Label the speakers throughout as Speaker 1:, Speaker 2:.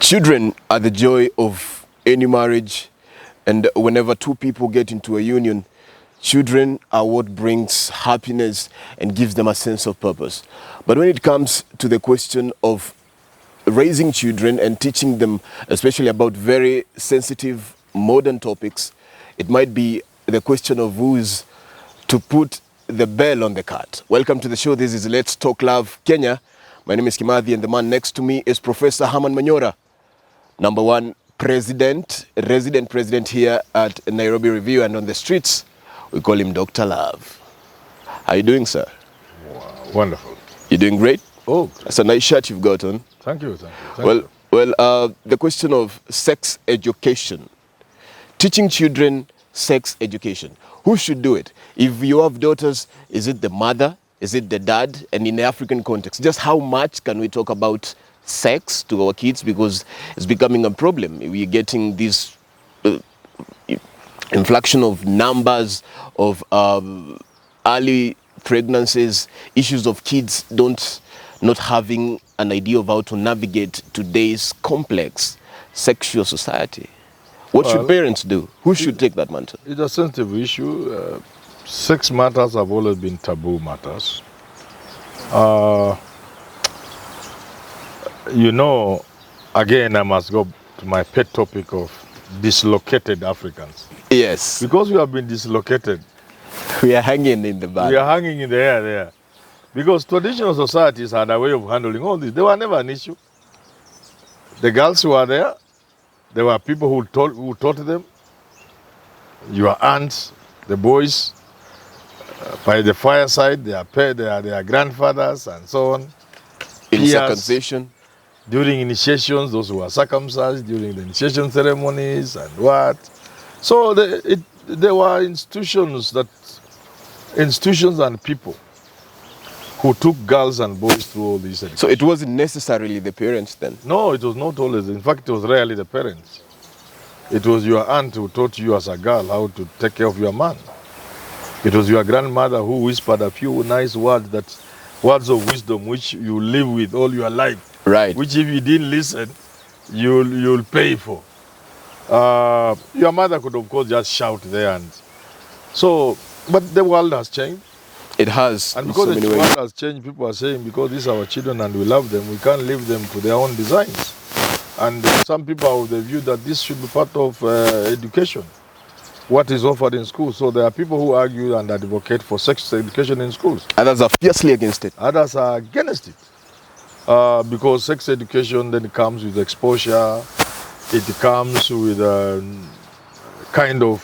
Speaker 1: Children are the joy of any marriage, and whenever two people get into a union, children are what brings happiness and gives them a sense of purpose. But when it comes to the question of raising children and teaching them, especially about very sensitive modern topics, it might be the question of who's to put the bell on the cart. Welcome to the show. This is Let's Talk Love Kenya. My name is Kimathi, and the man next to me is Professor Herman Manyora, number one resident president here at Nairobi Review, and on the streets, we call him Dr. Love. How are you doing, sir?
Speaker 2: Wow, wonderful.
Speaker 1: You doing great?
Speaker 2: Oh,
Speaker 1: that's a nice shirt you've got on.
Speaker 2: Thank you. Thank you.
Speaker 1: Well, the question of sex education, teaching children sex education. Who should do it? If you have daughters, is it the mother? Is it the dad? And in the African context, just how much can we talk about sex to our kids, because it's becoming a problem? We're getting this inflation of numbers of early pregnancies, issues of kids not having an idea of how to navigate today's complex sexual society. What should parents do? Who should take that mantle?
Speaker 2: It's a sensitive issue. Sex matters have always been taboo matters. Again, I must go to my pet topic of dislocated Africans.
Speaker 1: Yes.
Speaker 2: Because we have been dislocated.
Speaker 1: We are hanging in the back.
Speaker 2: We are hanging in the air there. Because traditional societies had a way of handling all this. They were never an issue. The girls who were there, there were people who taught them. Your aunts, the boys, by the fireside, their grandfathers and so on.
Speaker 1: In circumcision.
Speaker 2: During initiations, those who were circumcised, during the initiation ceremonies and what. So there were institutions and people who took girls and boys through all these education.
Speaker 1: So it wasn't necessarily the parents then?
Speaker 2: No, it was not always. In fact, it was rarely the parents. It was your aunt who taught you as a girl how to take care of your man. It was your grandmother who whispered a few nice words, words of wisdom which you live with all your life.
Speaker 1: Right.
Speaker 2: Which if you didn't listen, you'll pay for. Your mother could of course just shout there, and so, but the world has changed.
Speaker 1: It has.
Speaker 2: And because the world has changed, people are saying, because these are our children and we love them, we can't leave them to their own designs. And some people are of the view that this should be part of education, what is offered in schools. So there are people who argue and advocate for sex education in schools.
Speaker 1: Others are fiercely against it.
Speaker 2: Others are against it. Because sex education then comes with exposure, it comes with kind of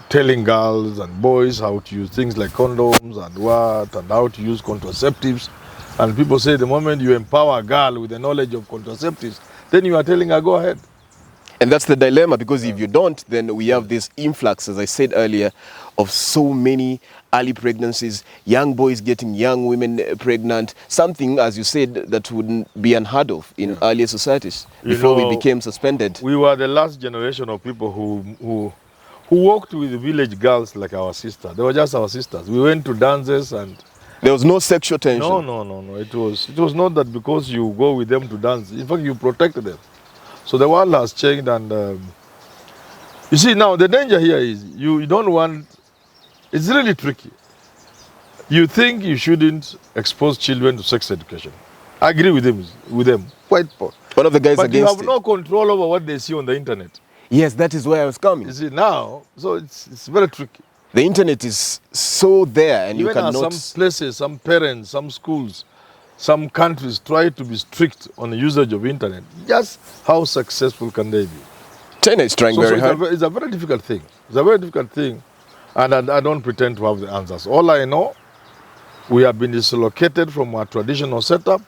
Speaker 2: telling girls and boys how to use things like condoms and how to use contraceptives. And people say the moment you empower a girl with the knowledge of contraceptives, then you are telling her, go ahead.
Speaker 1: And that's the dilemma, because if you don't, then we have this influx, as I said earlier, of so many early pregnancies, young boys getting young women pregnant, something, as you said, that wouldn't be unheard of in earlier societies before we became suspended.
Speaker 2: We were the last generation of people who walked with village girls like our sister. They were just our sisters. We went to dances and...
Speaker 1: There was no sexual tension.
Speaker 2: No. It was not that because you go with them to dance. In fact, you protect them. So the world has changed, and you see now the danger here is you don't want, it's really tricky. You think you shouldn't expose children to sex education. I agree with them quite.
Speaker 1: One of the guys
Speaker 2: but
Speaker 1: against
Speaker 2: you have no control over what they see on the internet.
Speaker 1: Yes, that is where I was coming.
Speaker 2: You see now, so it's very tricky.
Speaker 1: The internet is so there, and
Speaker 2: even
Speaker 1: you cannot.
Speaker 2: Some places, some parents, some schools, some countries try to be strict on the usage of internet. Just how successful can they be?
Speaker 1: China is trying very hard.
Speaker 2: It's a very difficult thing. It's a very difficult thing. And I don't pretend to have the answers. All I know, we have been dislocated from our traditional setup.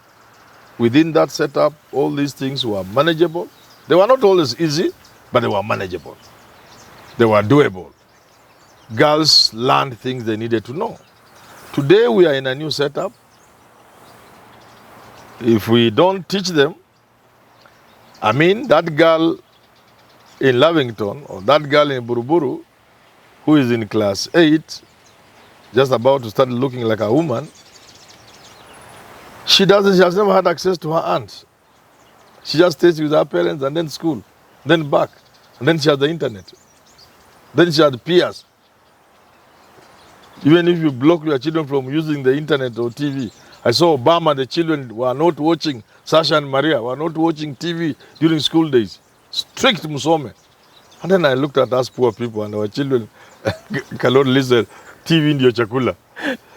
Speaker 2: Within that setup, all these things were manageable. They were not always easy, but they were manageable. They were doable. Girls learned things they needed to know. Today, we are in a new setup. If we don't teach them, that girl in Lavington or that girl in Buruburu who is in class 8, just about to start looking like a woman, she has never had access to her aunt. She just stays with her parents and then school, then back. And then she has the internet. Then she has peers. Even if you block your children from using the internet or TV. I saw Obama, the children were not watching, Sasha and Maria were not watching TV during school days. Strict Musome. And then I looked at us poor people and our children cannot listen TV in your chakula.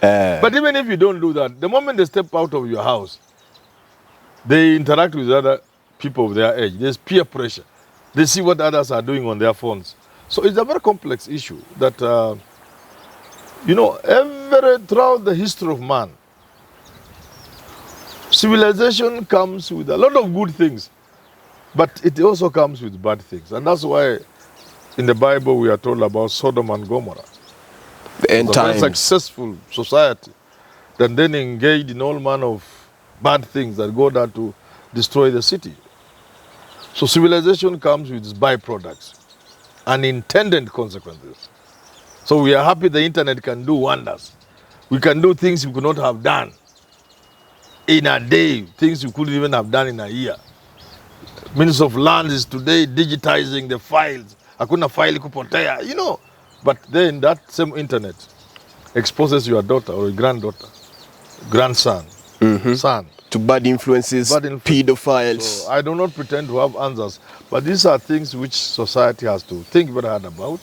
Speaker 2: But even if you don't do that, the moment they step out of your house, they interact with other people of their age. There's peer pressure. They see what others are doing on their phones. So it's a very complex issue that, throughout the history of man, civilization comes with a lot of good things, but it also comes with bad things. And that's why in the Bible we are told about Sodom and Gomorrah.
Speaker 1: The end times.
Speaker 2: A very successful society that then engaged in all manner of bad things that go there to destroy the city. So civilization comes with its byproducts, unintended consequences. So we are happy the internet can do wonders. We can do things we could not have done in a day, things we couldn't even have done in a year. Minister of Lands is today digitizing the files. Hakuna file kupotea, But then that same internet exposes your daughter or your granddaughter, grandson, son,
Speaker 1: to bad influences, pedophiles.
Speaker 2: So I do not pretend to have answers, but these are things which society has to think very hard about.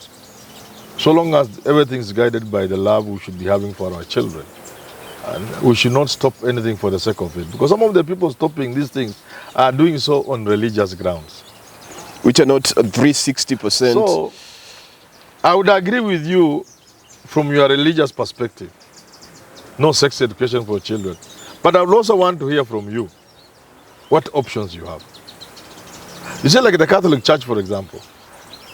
Speaker 2: So long as everything is guided by the love we should be having for our children. And we should not stop anything for the sake of it. Because some of the people stopping these things are doing so on religious grounds.
Speaker 1: Which are not 360%.
Speaker 2: So I would agree with you from your religious perspective. No sex education for children. But I would also want to hear from you what options you have. You see, like the Catholic Church, for example,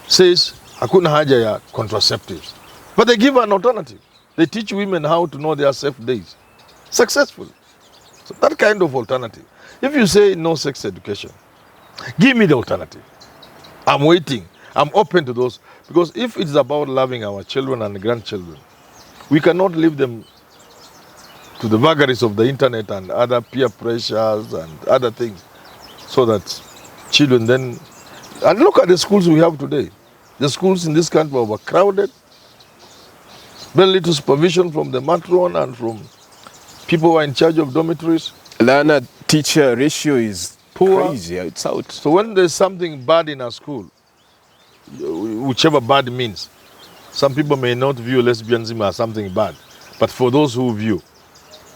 Speaker 2: says, hakuna haja ya contraceptives. But they give an alternative. They teach women how to know their safe days. Successful. So that kind of alternative. If you say no sex education, give me the alternative. I'm waiting. I'm open to those. Because if it's about loving our children and grandchildren, we cannot leave them to the vagaries of the internet and other peer pressures and other things, so that children then... And look at the schools we have today. The schools in this country are overcrowded. Very little supervision from the matron and from people who are in charge of dormitories.
Speaker 1: Learner-teacher ratio is
Speaker 2: poor.
Speaker 1: Crazy. It's out.
Speaker 2: So when there's something bad in a school, whichever bad means, some people may not view lesbianism as something bad, but for those who view,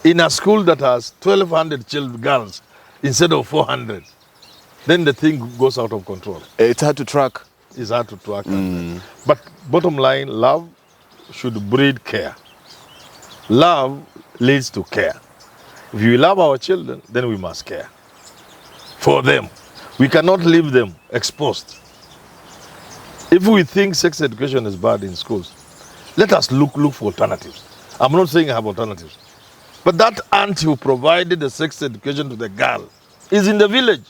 Speaker 2: in a school that has 1,200 girls instead of 400, then the thing goes out of control.
Speaker 1: It's hard to track.
Speaker 2: It's hard to track. But bottom line, love should breed care. Love leads to care. If we love our children, then we must care for them. We cannot leave them exposed. If we think sex education is bad in schools, let us look for alternatives. I'm not saying I have alternatives. But that aunt who provided the sex education to the girl is in the village.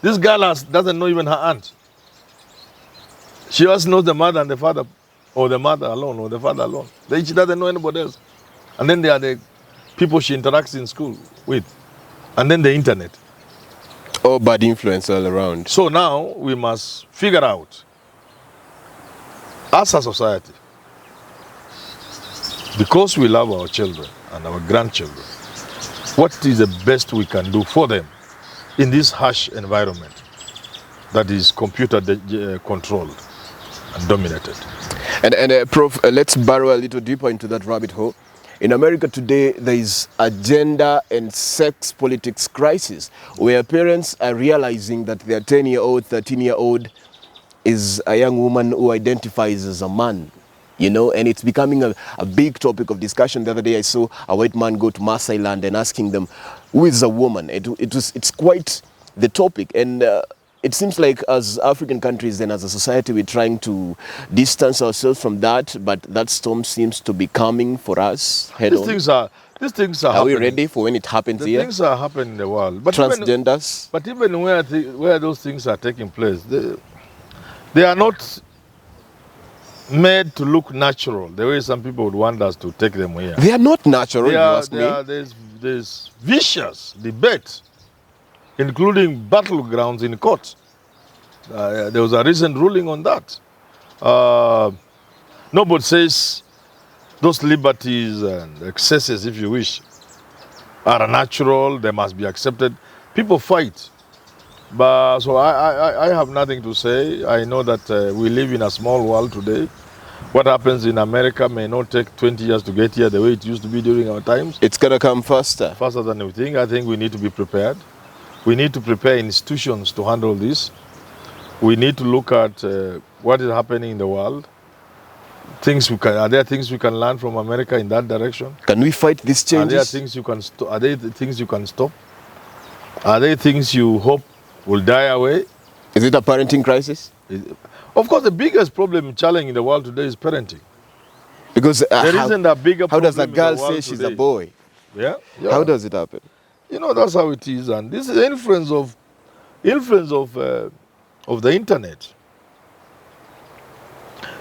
Speaker 2: This girl doesn't know even her aunt. She just knows the mother and the father, or the mother alone, or the father alone. Then she doesn't know anybody else. And then there are the people she interacts in school with. And then the internet.
Speaker 1: All bad influence all around.
Speaker 2: So now we must figure out, as a society, because we love our children and our grandchildren, what is the best we can do for them in this harsh environment that is computer controlled and dominated.
Speaker 1: And Prof, let's burrow a little deeper into that rabbit hole. In America today, there is a gender and sex politics crisis where parents are realizing that their 10-year-old, 13-year-old is a young woman who identifies as a man. And it's becoming a big topic of discussion. The other day I saw a white man go to Maasai land and asking them, who is a woman? It's quite the topic. And it seems like as African countries and as a society, we're trying to distance ourselves from that, but that storm seems to be coming for us head on.
Speaker 2: These things are
Speaker 1: Are we ready for when it happens here?
Speaker 2: Things are happening in the world. But
Speaker 1: transgenders?
Speaker 2: Even where those things are taking place, they are not made to look natural, the way some people would want us to take them here.
Speaker 1: They are not natural, if you ask me.
Speaker 2: There's vicious debate including battlegrounds in court. There was a recent ruling on that. Nobody says those liberties and excesses, if you wish, are natural, they must be accepted. People fight. But so I have nothing to say. I know that we live in a small world today. What happens in America may not take 20 years to get here the way it used to be during our times.
Speaker 1: It's going to come faster.
Speaker 2: Faster than we think. I think we need to be prepared. We need to prepare institutions to handle this. We need to look at what is happening in the world. Are there things we can learn from America in that direction?
Speaker 1: Can we fight these changes?
Speaker 2: Are there things you can are there things you can stop? Are there things you hope will die away?
Speaker 1: Is it a parenting crisis?
Speaker 2: Of course, the biggest challenge in the world today is parenting.
Speaker 1: Because
Speaker 2: there isn't a bigger
Speaker 1: how
Speaker 2: problem.
Speaker 1: How does a girl say she's a boy?
Speaker 2: Yeah?
Speaker 1: How does it happen?
Speaker 2: You know, that's how it is, and this is the influence of the internet.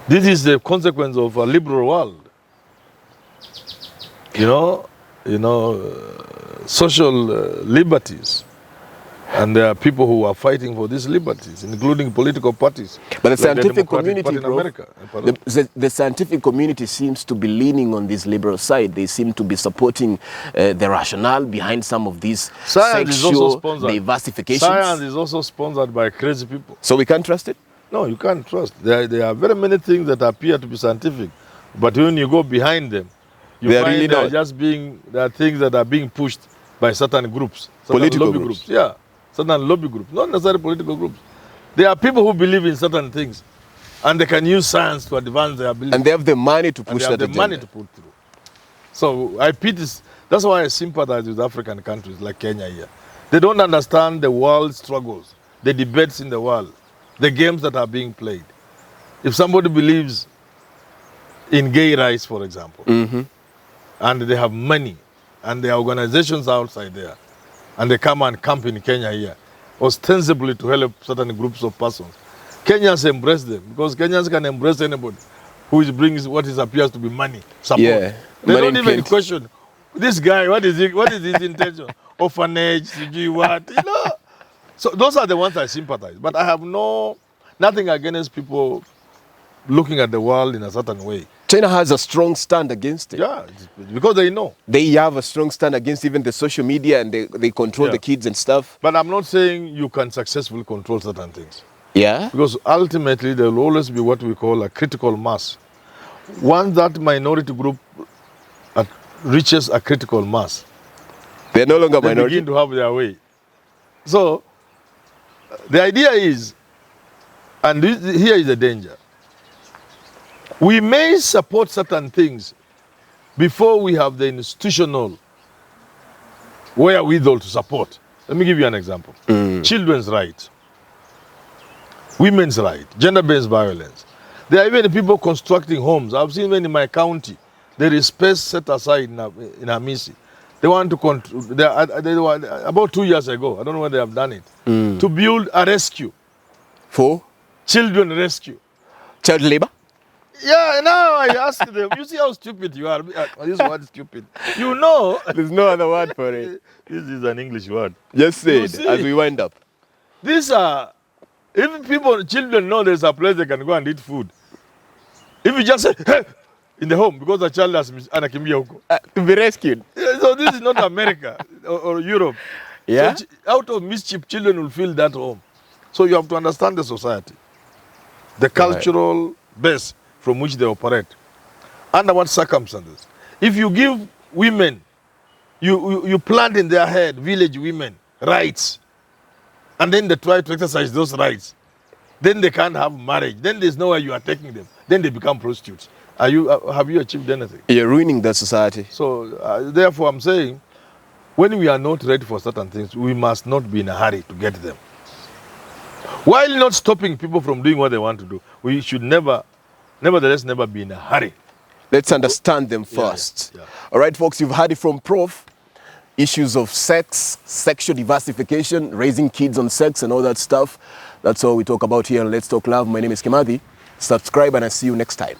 Speaker 2: This is the consequence of a liberal world. Social liberties. And there are people who are fighting for these liberties, including political parties.
Speaker 1: But the scientific community,
Speaker 2: in America.
Speaker 1: The scientific community seems to be leaning on this liberal side. They seem to be supporting the rationale behind some of these sexual diversifications.
Speaker 2: Science is also sponsored by crazy people.
Speaker 1: So we can't trust it?
Speaker 2: No, you can't trust. There are very many things that appear to be scientific, but when you go behind them, you find
Speaker 1: really
Speaker 2: there are things that are being pushed by certain groups,
Speaker 1: political
Speaker 2: lobby groups. Yeah. Certain lobby groups, not necessarily political groups. There are people who believe in certain things, and they can use science to advance their beliefs.
Speaker 1: And they have the money to push that agenda.
Speaker 2: They have the money to put through. So I pity. That's why I sympathize with African countries like Kenya here. They don't understand the world struggles, the debates in the world, the games that are being played. If somebody believes in gay rights, for example, and they have money, and there are organizations outside there, and they come and camp in Kenya here, ostensibly to help certain groups of persons. Kenyans embrace them, because Kenyans can embrace anybody who brings what appears to be money, support.
Speaker 1: Yeah.
Speaker 2: They don't even question, this guy, what is his intention? Orphanage, what, So those are the ones I sympathize. But I have nothing against people looking at the world in a certain way.
Speaker 1: China has a strong stand against it.
Speaker 2: Yeah, because they know.
Speaker 1: They have a strong stand against even the social media, and they control the kids and stuff.
Speaker 2: But I'm not saying you can successfully control certain things.
Speaker 1: Yeah?
Speaker 2: Because ultimately there will always be what we call a critical mass. Once that minority group reaches a critical mass,
Speaker 1: they're no longer minority.
Speaker 2: They begin to have their way. So the idea is, and here is the danger, we may support certain things before we have the institutional wherewithal to support. Let me give you an example. Children's rights, women's rights, gender-based violence. There are even people constructing homes. I've seen many in my county. There is space set aside in Hamisi. They want to they were, about 2 years ago, I don't know when they have done it, to build a rescue.
Speaker 1: For?
Speaker 2: Children rescue.
Speaker 1: Child labor?
Speaker 2: Yeah, now I ask them, you see how stupid you are. This word is stupid. You know.
Speaker 1: There's no other word for it.
Speaker 2: This is an English word.
Speaker 1: Just say it as we wind up.
Speaker 2: These are, if children know there's a place they can go and eat food. If you just say, hey, in the home, because the child has anakimbia huko.
Speaker 1: To be rescued.
Speaker 2: So this is not America or Europe.
Speaker 1: Yeah?
Speaker 2: So out of mischief, children will feel that home. So you have to understand the society, the cultural base from which they operate, under what circumstances. If you give women, you plant in their head, village women, rights, and then they try to exercise those rights, then they can't have marriage, then there's nowhere you are taking them, then they become prostitutes. Have you achieved anything?
Speaker 1: You're ruining the society.
Speaker 2: So therefore I'm saying, when we are not ready for certain things, we must not be in a hurry to get them. While not stopping people from doing what they want to do, we should nevertheless never be in a hurry.
Speaker 1: Let's understand them first.
Speaker 2: Yeah.
Speaker 1: All right, folks, you've heard it from Prof. Issues of sex, sexual diversification, raising kids on sex and all that stuff. That's all we talk about here on Let's Talk Love. My name is Kimathi. Subscribe and I'll see you next time.